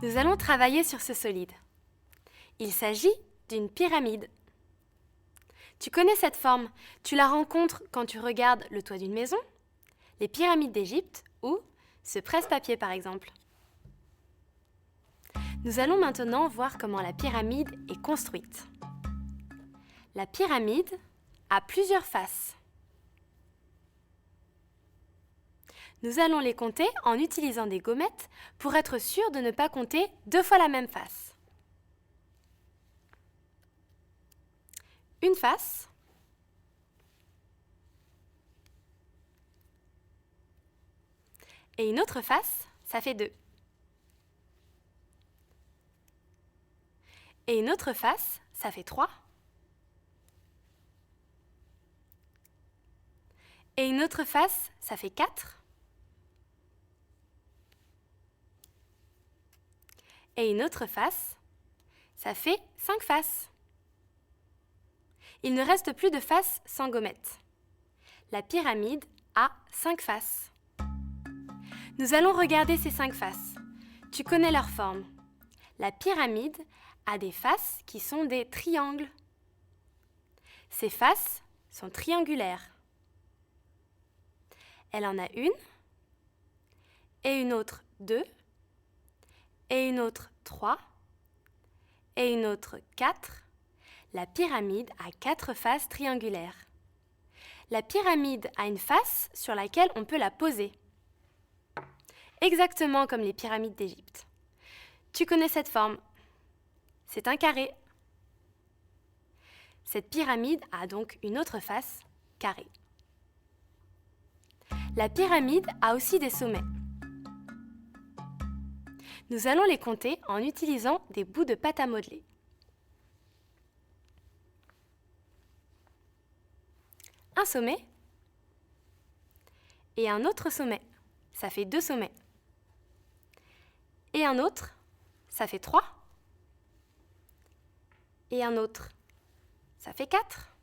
Nous allons travailler sur ce solide. Il s'agit d'une pyramide. Tu connais cette forme, tu la rencontres quand tu regardes le toit d'une maison, les pyramides d'Égypte ou ce presse-papier par exemple. Nous allons maintenant voir comment la pyramide est construite. La pyramide a plusieurs faces. Nous allons les compter en utilisant des gommettes pour être sûr de ne pas compter 2 fois la même face. Une face, et une autre face, ça fait 2. Et une autre face, ça fait 3. Et une autre face, ça fait 4. Et une autre face, ça fait 5 faces. Il ne reste plus de faces sans gommette. La pyramide a 5 faces. Nous allons regarder ces 5 faces. Tu connais leur forme. La pyramide a des faces qui sont des triangles. Ces faces sont triangulaires. Elle en a une, et une autre 2, et une autre 3, et une autre 4. La pyramide a 4 faces triangulaires. La pyramide a une face sur laquelle on peut la poser. Exactement comme les pyramides d'Égypte. Tu connais cette forme. C'est un carré. Cette pyramide a donc une autre face carrée. La pyramide a aussi des sommets. Nous allons les compter en utilisant des bouts de pâte à modeler. Un sommet et un autre sommet. Ça fait 2 sommets. Et un autre, ça fait 3. Et un autre, ça fait 4.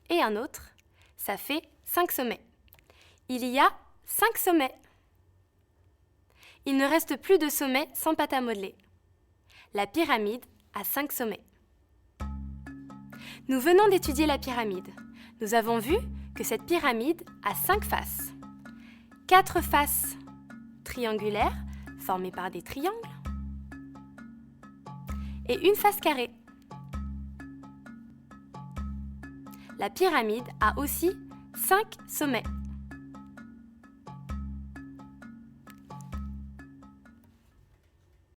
Et un autre, ça fait 5 sommets. Il y a 5 sommets. Il ne reste plus de sommets sans pâte à modeler. La pyramide a 5 sommets. Nous venons d'étudier la pyramide. Nous avons vu que cette pyramide a 5 faces. 4 faces triangulaires formées par des triangles et une face carrée. La pyramide a aussi 5 sommets.